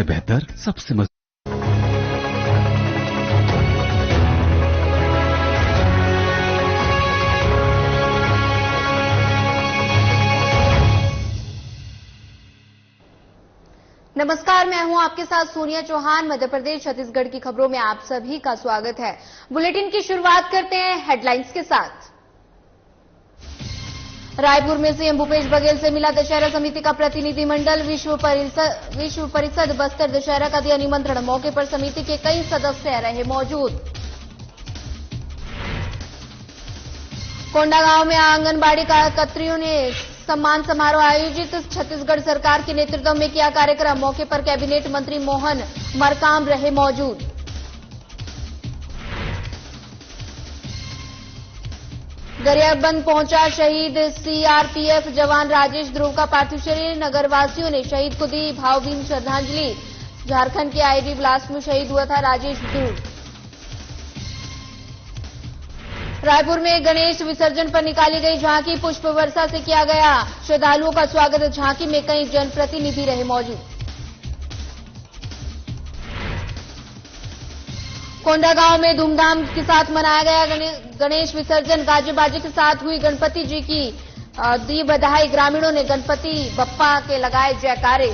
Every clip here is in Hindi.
बेहतर सबसे मजबूत। नमस्कार, मैं हूं आपके साथ सोनिया चौहान। मध्य प्रदेश छत्तीसगढ़ की खबरों में आप सभी का स्वागत है। बुलेटिन की शुरुआत करते हैं हेडलाइंस के साथ। रायपुर में सीएम भूपेश बघेल से मिला दशहरा समिति का प्रतिनिधिमंडल। विश्व परिषद बस्तर दशहरा का दिया निमंत्रण। मौके पर समिति के कई सदस्य रहे मौजूद। कोंडागांव में आंगनबाड़ी कार्यकर्त्रियों ने सम्मान समारोह आयोजित। छत्तीसगढ़ सरकार के नेतृत्व में किया कार्यक्रम। मौके पर कैबिनेट मंत्री मोहन मरकाम रहे मौजूद। गरियाबंद पहुंचा शहीद सीआरपीएफ जवान राजेश ध्रुव का पार्थिव शरीर। नगरवासियों ने शहीद को दी भावभीनी श्रद्धांजलि। झारखंड के आईडी ब्लास्ट में शहीद हुआ था राजेश ध्रुव। रायपुर में गणेश विसर्जन पर निकाली गई झांकी। पुष्प वर्षा से किया गया श्रद्धालुओं का स्वागत। झांकी में कई जनप्रतिनिधि रहे मौजूद। कोंडागांव में धूमधाम के साथ मनाया गया गणेश विसर्जन। गाजे बाजे के साथ हुई गणपति जी की दी बधाई। ग्रामीणों ने गणपति बप्पा के लगाए जयकारे।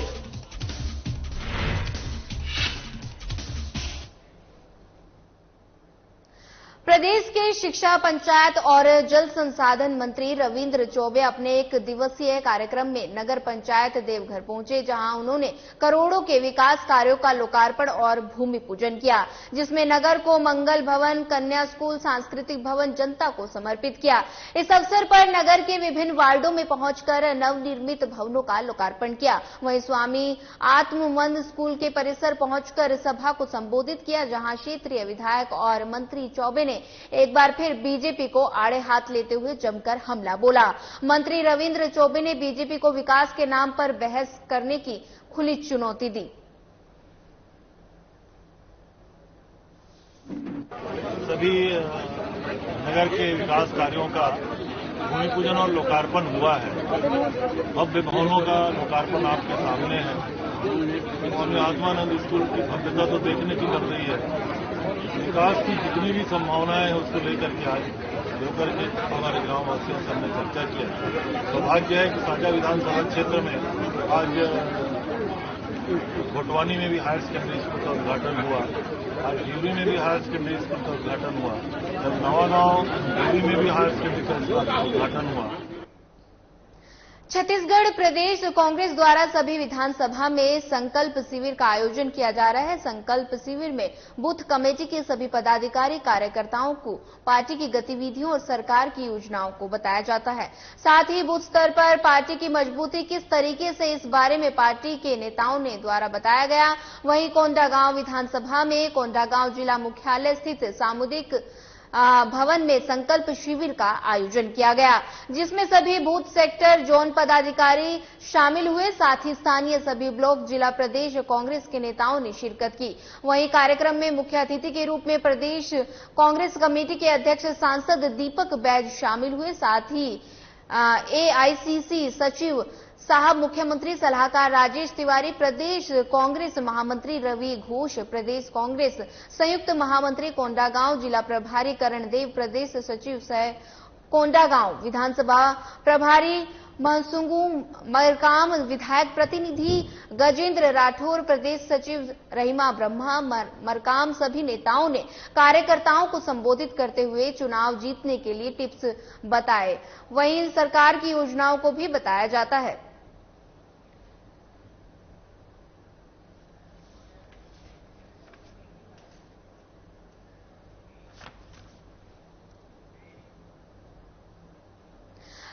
प्रदेश के शिक्षा, पंचायत और जल संसाधन मंत्री रविंद्र चौबे अपने एक दिवसीय कार्यक्रम में नगर पंचायत देवघर पहुंचे, जहां उन्होंने करोड़ों के विकास कार्यों का लोकार्पण और भूमि पूजन किया, जिसमें नगर को मंगल भवन, कन्या स्कूल, सांस्कृतिक भवन जनता को समर्पित किया। इस अवसर पर नगर के विभिन्न वार्डों में पहुंचकर नवनिर्मित भवनों का लोकार्पण किया। वहीं स्वामी आत्मवंद स्कूल के परिसर पहुंचकर सभा को संबोधित किया, जहां क्षेत्रीय विधायक और मंत्री चौबे ने एक बार फिर बीजेपी को आड़े हाथ लेते हुए जमकर हमला बोला। मंत्री रविंद्र चौबे ने बीजेपी को विकास के नाम पर बहस करने की खुली चुनौती दी। सभी नगर के विकास कार्यों का भूमि पूजन और लोकार्पण हुआ है। भव्य भवनों का लोकार्पण आपके सामने है। स्वामी आत्मानंद स्कूल की भव्यता तो देखने की लग रही है। विकास की जितनी भी संभावनाएं हैं उसको लेकर के आज देवघर के हमारे ग्रामवासियों से हमने चर्चा किया। सौभाग्य है कि साझा विधानसभा क्षेत्र में आज घोटवानी में भी हायर सेकेंडरी स्कूल का उद्घाटन हुआ। आज ड्यूरी में भी हायर सेकेंडरी स्कूल का उद्घाटन हुआ। जब नवागांव ड्यूरी में भी हायर सेकेंडरी स्कूल का उद्घाटन हुआ। छत्तीसगढ़ प्रदेश कांग्रेस द्वारा सभी विधानसभा में संकल्प शिविर का आयोजन किया जा रहा है। संकल्प शिविर में बूथ कमेटी के सभी पदाधिकारी कार्यकर्ताओं को पार्टी की गतिविधियों और सरकार की योजनाओं को बताया जाता है। साथ ही बूथ स्तर पर पार्टी की मजबूती किस तरीके से, इस बारे में पार्टी के नेताओं ने द्वारा बताया गया। वहीं कोंडागांव विधानसभा में कोंडागांव जिला मुख्यालय स्थित सामुदायिक भवन में संकल्प शिविर का आयोजन किया गया, जिसमें सभी बूथ, सेक्टर, जोन पदाधिकारी शामिल हुए। साथ ही स्थानीय सभी ब्लॉक, जिला, प्रदेश कांग्रेस के नेताओं ने शिरकत की। वहीं कार्यक्रम में मुख्य अतिथि के रूप में प्रदेश कांग्रेस कमेटी के अध्यक्ष सांसद दीपक बैज शामिल हुए। साथ ही एआईसीसी सचिव साहब, मुख्यमंत्री सलाहकार राजेश तिवारी, प्रदेश कांग्रेस महामंत्री रवि घोष, प्रदेश कांग्रेस संयुक्त महामंत्री कोंडागांव जिला प्रभारी करणदेव, प्रदेश सचिव सह कोंडागांव विधानसभा प्रभारी महसुंगू मरकाम, विधायक प्रतिनिधि गजेंद्र राठौर, प्रदेश सचिव रहीमा ब्रह्मा मरकाम, सभी नेताओं ने कार्यकर्ताओं को संबोधित करते हुए चुनाव जीतने के लिए टिप्स बताए। वहीं सरकार की योजनाओं को भी बताया जाता है।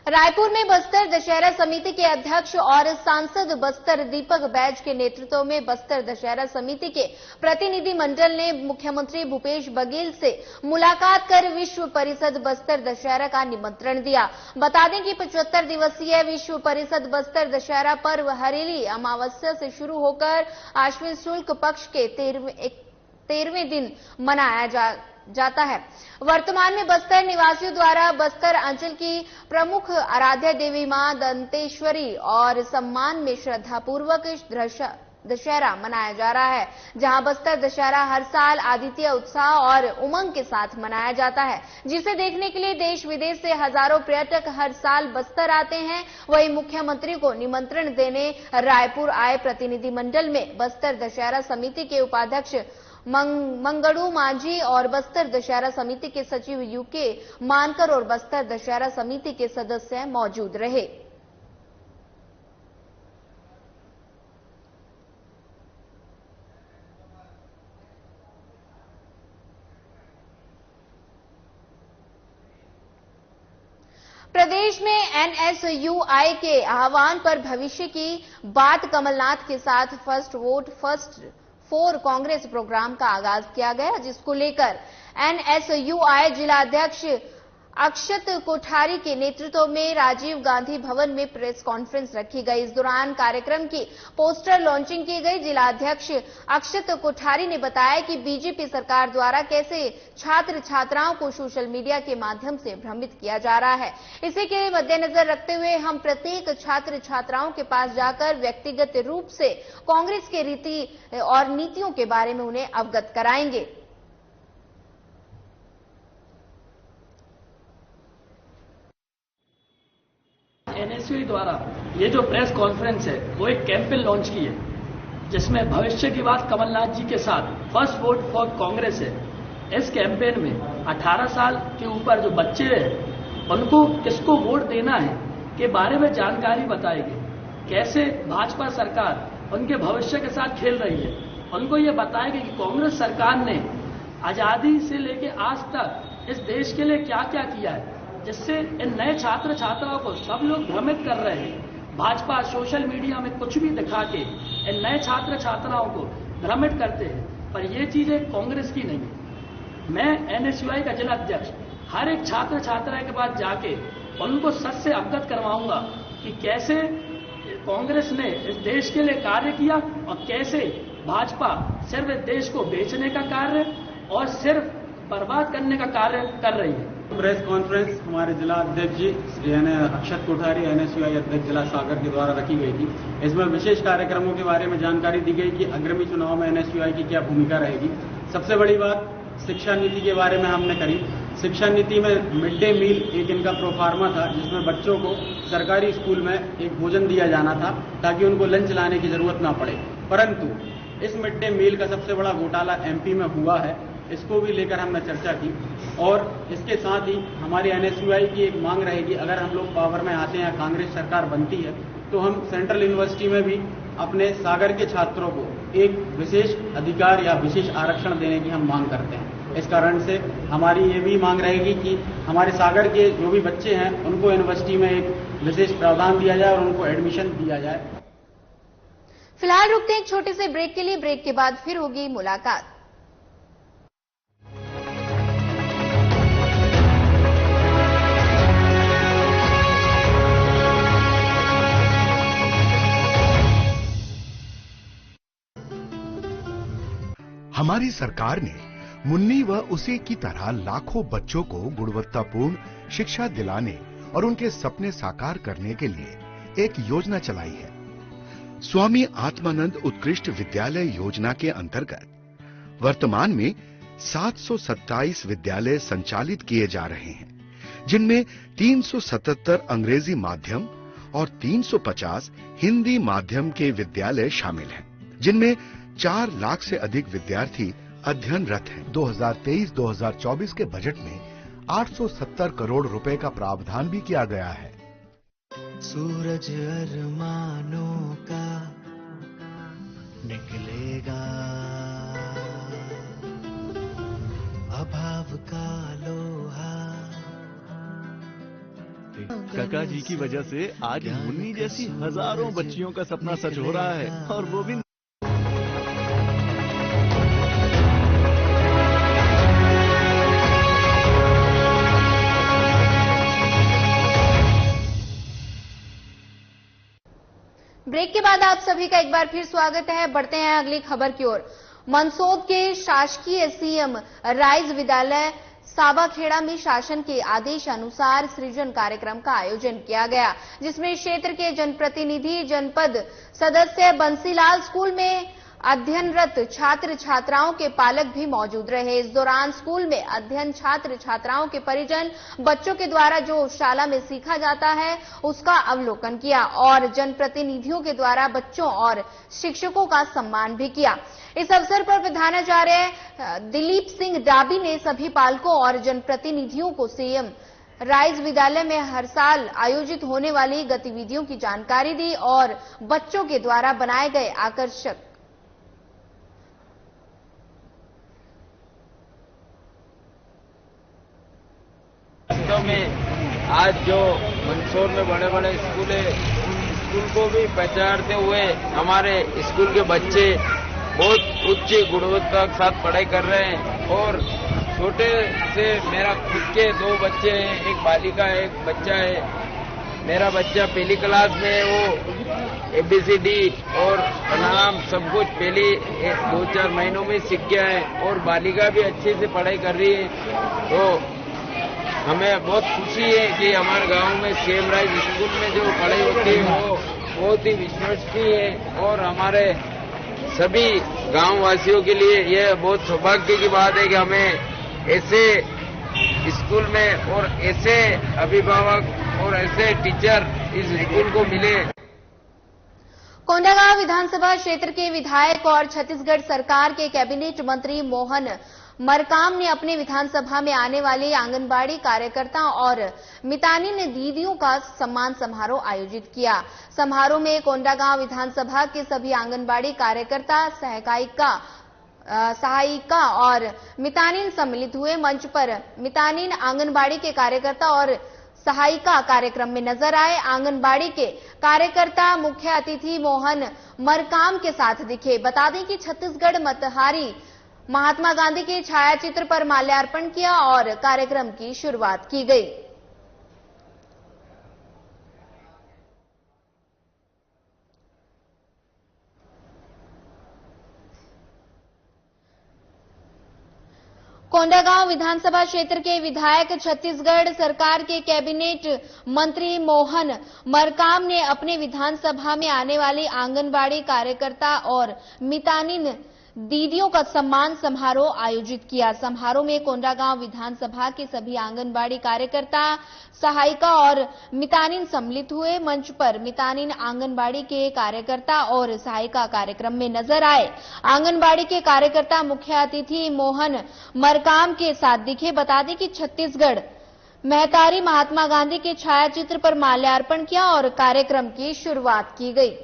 रायपुर में बस्तर दशहरा समिति के अध्यक्ष और सांसद बस्तर दीपक बैज के नेतृत्व में बस्तर दशहरा समिति के प्रतिनिधि मंडल ने मुख्यमंत्री भूपेश बघेल से मुलाकात कर विश्व परिषद बस्तर दशहरा का निमंत्रण दिया। बता दें कि 75 दिवसीय विश्व परिषद बस्तर दशहरा पर्व हरेली अमावस्या से शुरू होकर आश्विन शुक्ल पक्ष के 13वें दिन मनाया जाता है। वर्तमान में बस्तर निवासियों द्वारा बस्तर अंचल की प्रमुख आराध्य देवी मां दंतेश्वरी और सम्मान में श्रद्धापूर्वक दशहरा मनाया जा रहा है, जहां बस्तर दशहरा हर साल आदित्य उत्साह और उमंग के साथ मनाया जाता है, जिसे देखने के लिए देश विदेश से हजारों पर्यटक हर साल बस्तर आते हैं। वहीं मुख्यमंत्री को निमंत्रण देने रायपुर आए प्रतिनिधिमंडल में बस्तर दशहरा समिति के उपाध्यक्ष मंगड़ू मांझी और बस्तर दशहरा समिति के सचिव यूके मानकर और बस्तर दशहरा समिति के सदस्य मौजूद रहे। प्रदेश में एनएसयूआई के आह्वान पर भविष्य की बात कमलनाथ के साथ first vote first for Congress program का आगाज किया गया, जिसको लेकर एनएसयूआई जिलाध्यक्ष अक्षत कोठारी के नेतृत्व में राजीव गांधी भवन में प्रेस कॉन्फ्रेंस रखी गई। इस दौरान कार्यक्रम की पोस्टर लॉन्चिंग की गई। जिलाध्यक्ष अक्षत कोठारी ने बताया कि बीजेपी सरकार द्वारा कैसे छात्र छात्राओं को सोशल मीडिया के माध्यम से भ्रमित किया जा रहा है। इसी के मद्देनजर रखते हुए हम प्रत्येक छात्र छात्राओं के पास जाकर व्यक्तिगत रूप से कांग्रेस के रीति और नीतियों के बारे में उन्हें अवगत कराएंगे। एनएसयूआई द्वारा ये जो प्रेस कॉन्फ्रेंस है वो एक कैंपेन लॉन्च की है, जिसमें भविष्य की बात कमलनाथ जी के साथ फर्स्ट वोट फॉर कांग्रेस है। इस कैंपेन में 18 साल के ऊपर जो बच्चे हैं उनको किसको वोट देना है के बारे में जानकारी बताएगी। कैसे भाजपा सरकार उनके भविष्य के साथ खेल रही है, उनको ये बताएगी कि कांग्रेस सरकार ने आजादी से लेके आज तक इस देश के लिए क्या क्या किया है, जिससे इन नए छात्र छात्राओं को सब लोग भ्रमित कर रहे हैं। भाजपा सोशल मीडिया में कुछ भी दिखा के इन नए छात्र छात्राओं को भ्रमित करते हैं, पर ये चीजें कांग्रेस की नहीं है। मैं एनएसयूआई का जिला अध्यक्ष हर एक छात्र छात्रा के पास जाके उनको सच से अवगत करवाऊंगा कि कैसे कांग्रेस ने इस देश के लिए कार्य किया और कैसे भाजपा सिर्फ इस देश को बेचने का कार्य और सिर्फ बर्बाद करने का कार्य कर रही है। प्रेस कॉन्फ्रेंस हमारे जिला अध्यक्ष जी श्री अक्षत कोठारी एनएसयूआई अध्यक्ष जिला सागर के द्वारा रखी गई थी। इसमें विशेष कार्यक्रमों के बारे में जानकारी दी गई कि अग्रमी चुनाव में एनएसयूआई की क्या भूमिका रहेगी। सबसे बड़ी बात शिक्षा नीति के बारे में हमने करी। शिक्षा नीति में मिड डे मील एक इनका प्रोफार्मा था, जिसमें बच्चों को सरकारी स्कूल में एक भोजन दिया जाना था ताकि उनको लंच लाने की जरूरत ना पड़े। परंतु इस मिड डे मील का सबसे बड़ा घोटाला एमपी में हुआ है, इसको भी लेकर हमने चर्चा की। और इसके साथ ही हमारी एनएसयूआई की एक मांग रहेगी, अगर हम लोग पावर में आते हैं, कांग्रेस सरकार बनती है, तो हम सेंट्रल यूनिवर्सिटी में भी अपने सागर के छात्रों को एक विशेष अधिकार या विशेष आरक्षण देने की हम मांग करते हैं। इस कारण से हमारी ये भी मांग रहेगी कि हमारे सागर के जो भी बच्चे हैं उनको यूनिवर्सिटी में एक विशेष प्रावधान दिया जाए और उनको एडमिशन दिया जाए। फिलहाल रुकते हैं एक छोटे से ब्रेक के लिए। ब्रेक के बाद फिर होगी मुलाकात। हमारी सरकार ने मुन्नी व उसी की तरह लाखों बच्चों को गुणवत्तापूर्ण शिक्षा दिलाने और उनके सपने साकार करने के लिए एक योजना चलाई है। स्वामी आत्मानंद उत्कृष्ट विद्यालय योजना के अंतर्गत वर्तमान में 727 विद्यालय संचालित किए जा रहे हैं, जिनमें 377 अंग्रेजी माध्यम और 350 हिंदी माध्यम के विद्यालय शामिल हैं, जिनमें 4 लाख से अधिक विद्यार्थी अध्ययनरत हैं। 2023-2024 के बजट में 870 करोड़ रुपए का प्रावधान भी किया गया है। सूरज अरमानों का निकलेगा, अभाव का लोहा। काका जी की वजह से आज मुन्नी जैसी हजारों बच्चियों का सपना सच हो रहा है, और वो भी ब्रेक के बाद आप सभी का एक बार फिर स्वागत है। बढ़ते हैं अगली खबर की ओर। मंदसौर के शासकीय सीएम राइज विद्यालय साबाखेड़ा में शासन के आदेश अनुसार सृजन कार्यक्रम का आयोजन किया गया, जिसमें क्षेत्र के जनप्रतिनिधि, जनपद सदस्य बंसीलाल, स्कूल में अध्ययनरत छात्र छात्राओं के पालक भी मौजूद रहे। इस दौरान स्कूल में अध्ययन छात्र छात्राओं के परिजन बच्चों के द्वारा जो शाला में सीखा जाता है उसका अवलोकन किया और जनप्रतिनिधियों के द्वारा बच्चों और शिक्षकों का सम्मान भी किया। इस अवसर पर प्रधानाचार्य दिलीप सिंह डाबी ने सभी पालकों और जनप्रतिनिधियों को सीएम राइज विद्यालय में हर साल आयोजित होने वाली गतिविधियों की जानकारी दी और बच्चों के द्वारा बनाए गए आकर्षक में आज जो मंदसौर में बड़े बड़े स्कूल है, स्कूल को भी पहचानते हुए हमारे स्कूल के बच्चे बहुत उच्च गुणवत्ता के साथ पढ़ाई कर रहे हैं। और छोटे से मेरा खुद के 2 बच्चे हैं, एक बालिका है, एक बच्चा है। मेरा बच्चा पहली क्लास में है, वो ABCD और नाम सब कुछ पहले 2-4 महीनों में सीख गया है और बालिका भी अच्छे से पढ़ाई कर रही है। तो हमें बहुत खुशी है कि हमारे गांव में सीएम राइज स्कूल में जो पढ़ाई होती है वो बहुत ही विश्वसनीय है और हमारे सभी गांव वासियों के लिए यह बहुत सौभाग्य की बात है कि हमें ऐसे स्कूल में और ऐसे अभिभावक और ऐसे टीचर इस स्कूल को मिले। कोंडागांव विधानसभा क्षेत्र के विधायक और छत्तीसगढ़ सरकार के कैबिनेट मंत्री मोहन मरकाम ने अपने विधानसभा में आने वाले आंगनबाड़ी कार्यकर्ता और मितानिन दीदियों का सम्मान समारोह आयोजित किया। समारोह में कोंडागांव विधानसभा के सभी आंगनबाड़ी कार्यकर्ता, सहायिका और मितानिन सम्मिलित हुए। मंच पर मितानिन आंगनबाड़ी के कार्यकर्ता और सहायिका कार्यक्रम में नजर आए। आंगनबाड़ी के कार्यकर्ता मुख्य अतिथि मोहन मरकाम के साथ दिखे। बता दें कि छत्तीसगढ़ मतहारी महात्मा गांधी के छायाचित्र पर माल्यार्पण किया और कार्यक्रम की शुरुआत की गई। कोंडागांव विधानसभा क्षेत्र के विधायक, छत्तीसगढ़ सरकार के कैबिनेट मंत्री मोहन मरकाम ने अपने विधानसभा में आने वाली आंगनबाड़ी कार्यकर्ता और मितानिन दीदियों का सम्मान समारोह आयोजित किया। समारोह में कोंडागांव विधानसभा के सभी आंगनबाड़ी कार्यकर्ता, सहायिका और मितानिन सम्मिलित हुए। मंच पर मितानिन आंगनबाड़ी के कार्यकर्ता और सहायिका कार्यक्रम में नजर आए। आंगनबाड़ी के कार्यकर्ता मुख्य अतिथि मोहन मरकाम के साथ दिखे। बता दें कि छत्तीसगढ़ महतारी महात्मा गांधी के छायाचित्र पर माल्यार्पण किया और कार्यक्रम की शुरुआत की गई।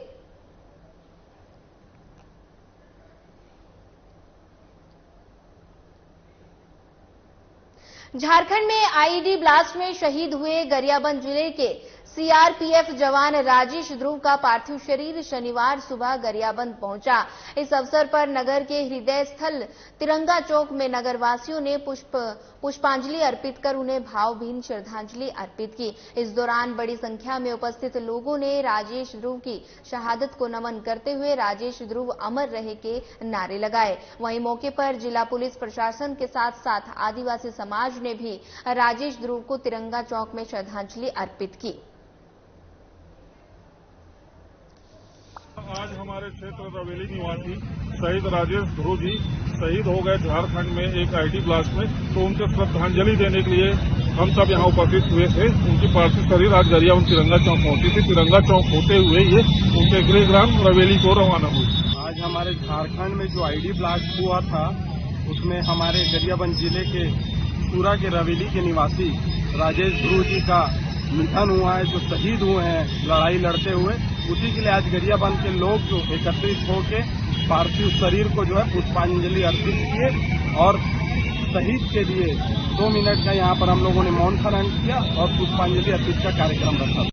झारखंड में आईईडी ब्लास्ट में शहीद हुए गरियाबंद जिले के सीआरपीएफ जवान राजेश ध्रुव का पार्थिव शरीर शनिवार सुबह गरियाबंद पहुंचा। इस अवसर पर नगर के हृदय स्थल तिरंगा चौक में नगरवासियों ने पुष्पांजलि अर्पित कर उन्हें भावभीनी श्रद्धांजलि अर्पित की। इस दौरान बड़ी संख्या में उपस्थित लोगों ने राजेश ध्रुव की शहादत को नमन करते हुए राजेश ध्रुव अमर रहे के नारे लगाए। वहीं मौके पर जिला पुलिस प्रशासन के साथ साथ आदिवासी समाज ने भी राजेश ध्रुव को तिरंगा चौक में श्रद्धांजलि अर्पित की। आज हमारे क्षेत्र रवेली निवासी शहीद राजेश ध्रुव जी शहीद हो गए झारखंड में एक आईडी ब्लास्ट में, तो उनके श्रद्धांजलि देने के लिए हम सब यहाँ उपस्थित हुए थे। उनकी पार्थिव शरीर आज गरियाबंद तिरंगा चौक पहुंची थी। तिरंगा चौक होते हुए ये उनके गृहग्राम रवेली को रवाना हुई। आज हमारे झारखंड में जो आईडी ब्लास्ट हुआ था उसमें हमारे गरियाबंद जिले के सूरा के रवेली के निवासी राजेश ध्रुव जी का निधन हुआ है, जो शहीद हुए हैं लड़ाई लड़ते हुए। उसी के लिए आज गरियाबंद के लोग जो एकत्रित होकर पार्थिव शरीर को जो है पुष्पांजलि अर्पित किए और शहीद के लिए 2 मिनट का यहाँ पर हम लोगों ने मौन धारण किया और पुष्पांजलि अर्पित का कार्यक्रम रखा।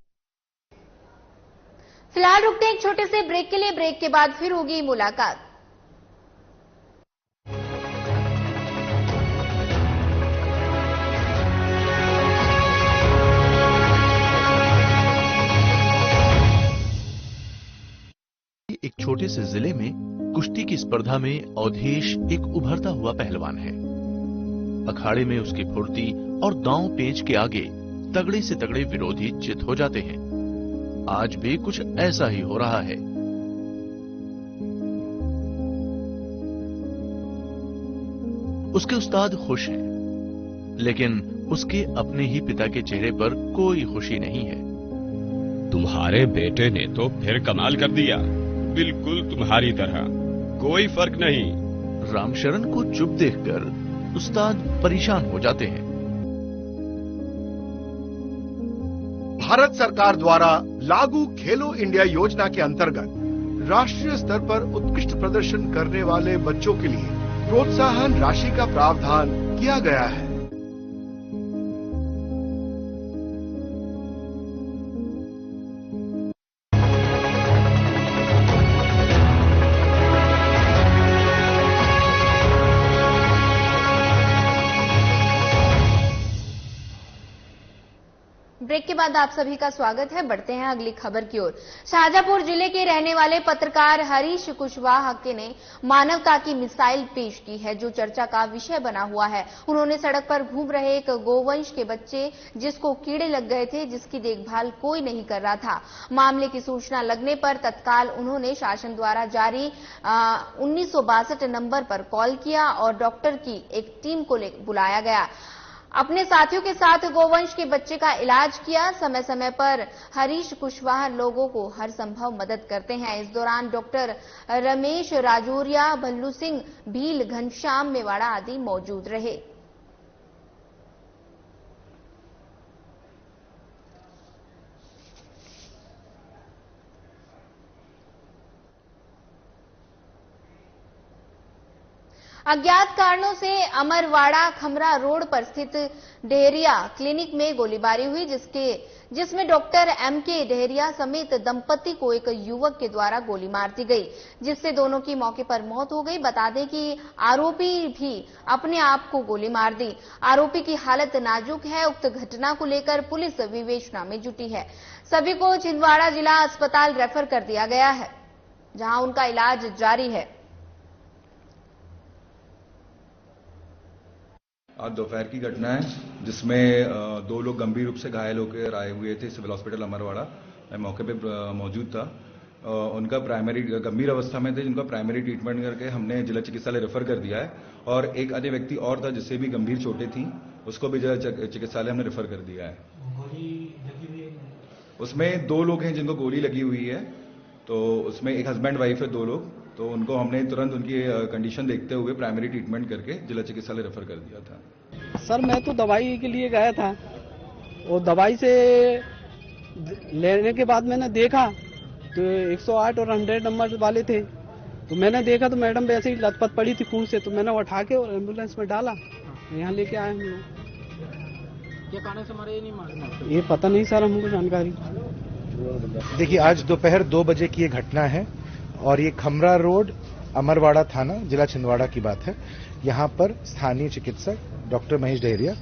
फिलहाल रुकते हैं एक छोटे से ब्रेक के लिए। ब्रेक के बाद फिर होगी मुलाकात। एक छोटे से जिले में कुश्ती की स्पर्धा में अवधेश एक उभरता हुआ पहलवान है। अखाड़े में उसकी फुर्ती और दांव पेंच के आगे तगड़े से तगड़े विरोधी चित हो जाते हैं। आज भी कुछ ऐसा ही हो रहा है। उसके उस्ताद खुश हैं, लेकिन उसके अपने ही पिता के चेहरे पर कोई खुशी नहीं है। तुम्हारे बेटे ने तो फिर कमाल कर दिया, बिल्कुल तुम्हारी तरह, कोई फर्क नहीं। रामशरण को चुप देखकर उस्ताद परेशान हो जाते हैं। भारत सरकार द्वारा लागू खेलो इंडिया योजना के अंतर्गत राष्ट्रीय स्तर पर उत्कृष्ट प्रदर्शन करने वाले बच्चों के लिए प्रोत्साहन राशि का प्रावधान किया गया है। ब्रेक के बाद आप सभी का स्वागत है। बढ़ते हैं अगली खबर की ओर। शाहजहांपुर जिले के रहने वाले पत्रकार हरीश कुशवाहा ने मानवता की मिसाइल पेश की है, जो चर्चा का विषय बना हुआ है। उन्होंने सड़क पर घूम रहे एक गोवंश के बच्चे जिसको कीड़े लग गए थे, जिसकी देखभाल कोई नहीं कर रहा था। मामले की सूचना लगने पर तत्काल उन्होंने शासन द्वारा जारी 1962 नंबर पर कॉल किया और डॉक्टर की एक टीम को बुलाया गया। अपने साथियों के साथ गोवंश के बच्चे का इलाज किया। समय समय पर हरीश कुशवाहा लोगों को हर संभव मदद करते हैं। इस दौरान डॉक्टर रमेश राजौरिया, भल्लू सिंह, भील, घनश्याम मेवाड़ा आदि मौजूद रहे। अज्ञात कारणों से अमरवाड़ा खमरा रोड पर स्थित डेहरिया क्लिनिक में गोलीबारी हुई, जिसमें डॉक्टर एमके डेहरिया समेत दंपति को एक युवक के द्वारा गोली मार दी गई, जिससे दोनों की मौके पर मौत हो गई। बता दें कि आरोपी भी अपने आप को गोली मार दी। आरोपी की हालत नाजुक है। उक्त घटना को लेकर पुलिस विवेचना में जुटी है। सभी को छिंदवाड़ा जिला अस्पताल रेफर कर दिया गया है, जहां उनका इलाज जारी है। आज दोपहर की घटना है, जिसमें दो लोग गंभीर रूप से घायल होकर आए हुए थे सिविल हॉस्पिटल अमरवाड़ा। मैं मौके पे मौजूद था। उनका प्राइमरी गंभीर अवस्था में थे, जिनका प्राइमरी ट्रीटमेंट करके हमने जिला चिकित्सालय रेफर कर दिया है। और एक अन्य व्यक्ति और था जिससे भी गंभीर चोटें थी, उसको भी जिला चिकित्सालय हमने रेफर कर दिया है। उसमें दो लोग हैं जिनको गोली लगी हुई है, तो उसमें एक हस्बैंड वाइफ है, दो लोग। तो उनको हमने तुरंत उनकी कंडीशन देखते हुए प्राइमरी ट्रीटमेंट करके जिला चिकित्सालय रेफर कर दिया था। सर, मैं तो दवाई के लिए गया था और दवाई से लेने के बाद मैंने देखा तो 108 और 100 नंबर वाले थे। तो मैंने देखा तो मैडम वैसे ही लथपथ पड़ी थी खून से, तो मैंने उठा के और एम्बुलेंस में डाला। यहाँ लेके आए हम लोग। क्या कारण से मारे ये नहीं मालूम? ये पता नहीं सर, हमको जानकारी। देखिए, आज दोपहर 2 बजे की ये घटना है और ये खमरा रोड, अमरवाड़ा थाना, जिला छिंदवाड़ा की बात है। यहाँ पर स्थानीय चिकित्सक डॉक्टर महेश डेहरिया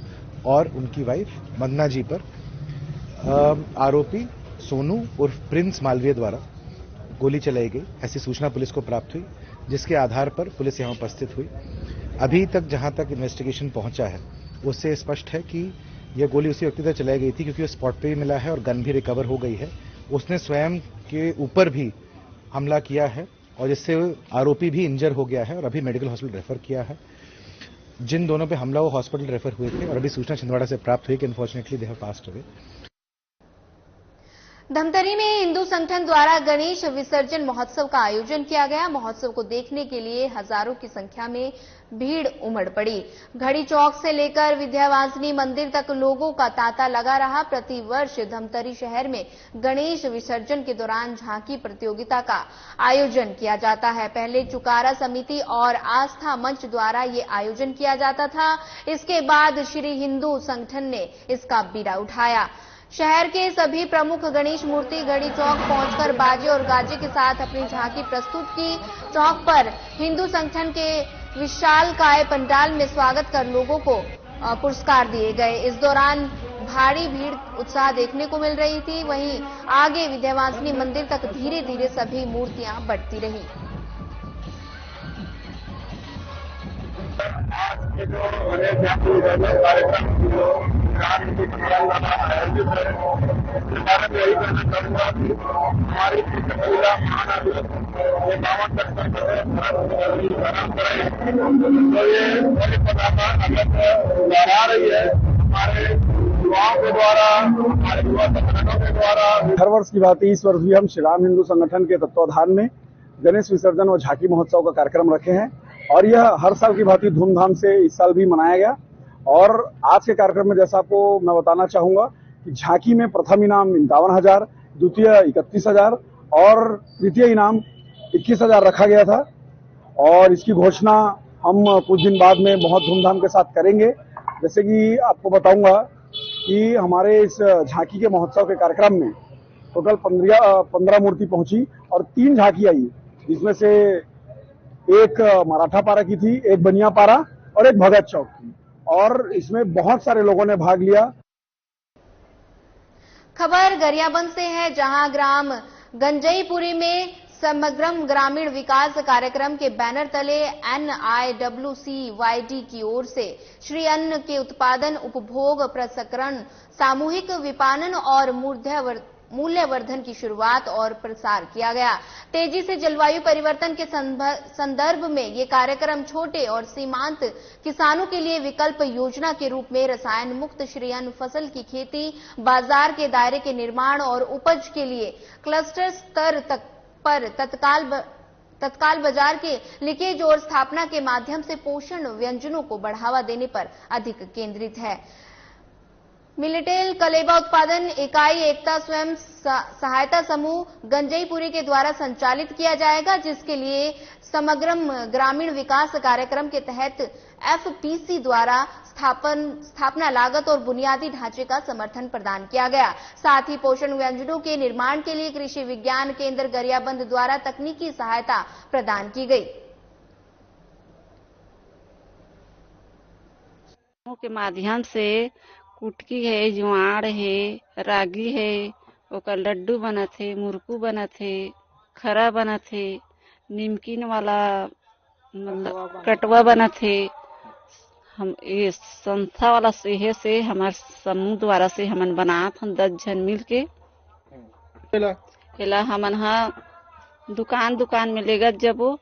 और उनकी वाइफ वंदना जी पर आरोपी सोनू उर्फ प्रिंस मालवीय द्वारा गोली चलाई गई, ऐसी सूचना पुलिस को प्राप्त हुई, जिसके आधार पर पुलिस यहाँ उपस्थित हुई। अभी तक जहां तक इन्वेस्टिगेशन पहुंचा है, उससे स्पष्ट है कि यह गोली उसी व्यक्ति तक चलाई गई थी, क्योंकि वो स्पॉट पे भी मिला है और गन भी रिकवर हो गई है। उसने स्वयं के ऊपर भी हमला किया है और जिससे आरोपी भी इंजर हो गया है और अभी मेडिकल हॉस्पिटल रेफर किया है। जिन दोनों पे हमला वो हॉस्पिटल रेफर हुए थे और अभी सूचना छिंदवाड़ा से प्राप्त हुई कि unfortunately they have passed away. Dhamtari में हिंदू संगठन द्वारा गणेश विसर्जन महोत्सव का आयोजन किया गया। महोत्सव को देखने के लिए हजारों की संख्या में भीड़ उमड़ पड़ी। घड़ी चौक से लेकर विद्यावासिनी मंदिर तक लोगों का तांता लगा रहा। प्रतिवर्ष धमतरी शहर में गणेश विसर्जन के दौरान झांकी प्रतियोगिता का आयोजन किया जाता है। पहले चुकारा समिति और आस्था मंच द्वारा ये आयोजन किया जाता था। इसके बाद श्री हिंदू संगठन ने इसका बीड़ा उठाया। शहर के सभी प्रमुख गणेश मूर्ति घड़ी चौक पहुंचकर बाजे और गाजे के साथ अपनी झांकी प्रस्तुत की। चौक पर हिंदू संगठन के विशालकाय पंडाल में स्वागत कर लोगों को पुरस्कार दिए गए। इस दौरान भारी भीड़ उत्साह देखने को मिल रही थी। वहीं आगे विद्यावासिनी मंदिर तक धीरे धीरे सभी मूर्तियां बढ़ती रही। के जो अनेक कार्यक्रम जो आयोजित है इसके बारे में यही कहना चाहूंगा कि हमारी महिला महानायक ये 52 तो ये बड़ी पताका अलग लहरा रही है हमारे युवाओं के द्वारा, हमारे युवा संगठनों के द्वारा। हर वर्ष की बात इस वर्ष भी हम श्री राम हिंदू संगठन के तत्वाधान में गणेश विसर्जन और झांकी महोत्सव का कार्यक्रम रखे हैं और यह हर साल की भांति धूमधाम से इस साल भी मनाया गया। और आज के कार्यक्रम में जैसा आपको मैं बताना चाहूंगा कि झांकी में प्रथम इनाम 51,000, द्वितीय 31,000 और तृतीय इनाम 21,000 रखा गया था और इसकी घोषणा हम कुछ दिन बाद में बहुत धूमधाम के साथ करेंगे। जैसे कि आपको बताऊंगा कि हमारे इस झांकी के महोत्सव के कार्यक्रम में टोटल 15 मूर्ति पहुंची और 3 झांकी आई, जिसमें से एक मराठा पारा की थी, एक बनिया पारा और एक भगत चौक की, और इसमें बहुत सारे लोगों ने भाग लिया। खबर गरियाबंद से है, जहां ग्राम गंजईपुरी में समग्र ग्रामीण विकास कार्यक्रम के बैनर तले NIWCYD की ओर से श्री अन्न के उत्पादन, उपभोग, प्रसंस्करण, सामूहिक विपणन और मूल्यवर्धन की शुरुआत और प्रसार किया गया। तेजी से जलवायु परिवर्तन के संदर्भ में ये कार्यक्रम छोटे और सीमांत किसानों के लिए विकल्प योजना के रूप में रसायन मुक्त श्री अन्न फसल की खेती, बाजार के दायरे के निर्माण और उपज के लिए क्लस्टर स्तर तक पर तत्काल बाजार के लीकेज और स्थापना के माध्यम से पोषण व्यंजनों को बढ़ावा देने पर अधिक केंद्रित है। मिलेटेल कलेबा उत्पादन इकाई एकता स्वयं सहायता समूह गंजईपुरी के द्वारा संचालित किया जाएगा, जिसके लिए समग्र ग्रामीण विकास कार्यक्रम के तहत FPC द्वारा स्थापना लागत और बुनियादी ढांचे का समर्थन प्रदान किया गया। साथ ही पोषण व्यंजनों के निर्माण के लिए कृषि विज्ञान केंद्र गरियाबंद द्वारा तकनीकी सहायता प्रदान की गई। के माध्यम से कुटकी है, जुआड़ है, रागी है, ओकर लड्डू बनत है, मुरकू बनत है, खरा बनत है, निमकिन वाला मतलब कटवा बनत है। हम ये संस्था वाला से हमारे समूह द्वारा से हमन बनात हम 10 जन मिल के एला हमन हा दुकान में लेगत जबो,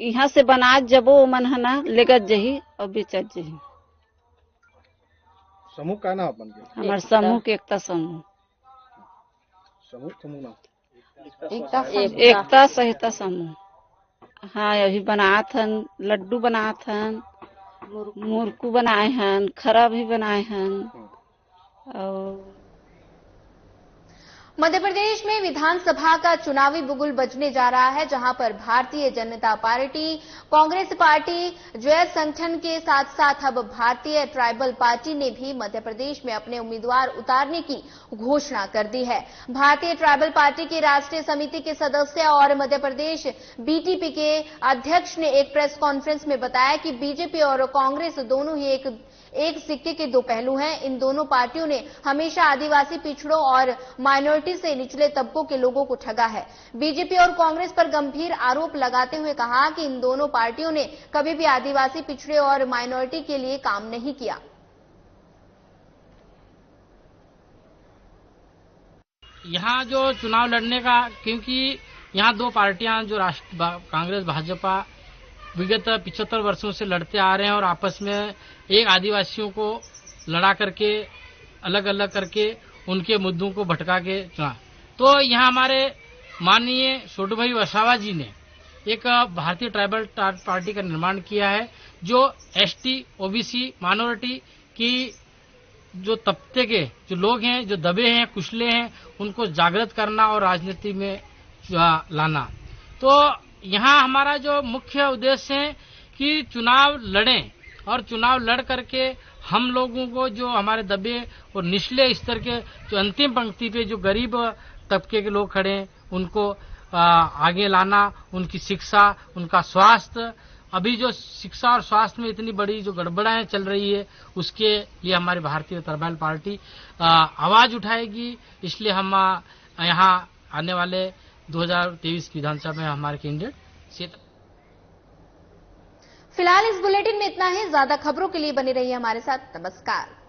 यहाँ से बनात जबो मन हा ना लेगत जही और बेचत जही। समूह का नाम अपन के हमारे समूह के एकता समूह एकता सहिता समूह। हाँ, अभी बनात हन, लड्डू बनात हन, मुरकू बनाए हन, खरा भी बनाए हन। और मध्य प्रदेश में विधानसभा का चुनावी बुगुल बजने जा रहा है, जहां पर भारतीय जनता पार्टी, कांग्रेस पार्टी, जय संगठन के साथ साथ अब भारतीय ट्राइबल पार्टी ने भी मध्य प्रदेश में अपने उम्मीदवार उतारने की घोषणा कर दी है। भारतीय ट्राइबल पार्टी की राष्ट्रीय समिति के सदस्य और मध्य प्रदेश BTP के अध्यक्ष ने एक प्रेस कॉन्फ्रेंस में बताया कि बीजेपी और कांग्रेस दोनों ही एक सिक्के के दो पहलू हैं। इन दोनों पार्टियों ने हमेशा आदिवासी पिछड़ों और माइनॉरिटी से निचले तबकों के लोगों को ठगा है। बीजेपी और कांग्रेस पर गंभीर आरोप लगाते हुए कहा कि इन दोनों पार्टियों ने कभी भी आदिवासी पिछड़े और माइनॉरिटी के लिए काम नहीं किया। यहाँ जो चुनाव लड़ने का, क्योंकि यहाँ 2 पार्टियां जो कांग्रेस भाजपा विगत 75 वर्षों से लड़ते आ रहे हैं और आपस में एक आदिवासियों को लड़ा करके अलग अलग करके उनके मुद्दों को भटका के चुना। तो यहाँ हमारे माननीय छोटू भाई वसावा जी ने एक भारतीय ट्राइबल पार्टी का निर्माण किया है, जो ST OBC माइनॉरिटी की जो तबके के जो लोग हैं, जो दबे हैं, कुचले हैं, उनको जागृत करना और राजनीति में लाना। तो यहाँ हमारा जो मुख्य उद्देश्य है कि चुनाव लड़ें और चुनाव लड़ करके हम लोगों को, जो हमारे दबे और निचले स्तर के, जो अंतिम पंक्ति पे जो गरीब तबके के लोग खड़े हैं, उनको आगे लाना, उनकी शिक्षा, उनका स्वास्थ्य। अभी जो शिक्षा और स्वास्थ्य में इतनी बड़ी जो गड़बड़ाएं चल रही है, उसके लिए हमारी भारतीय ट्राइबल पार्टी आवाज उठाएगी। इसलिए हम यहाँ आने वाले 2023 विधानसभा में हमारे कैंडिडेट फिलहाल इस बुलेटिन में इतना ही। ज्यादा खबरों के लिए बने रहिए हमारे साथ। नमस्कार।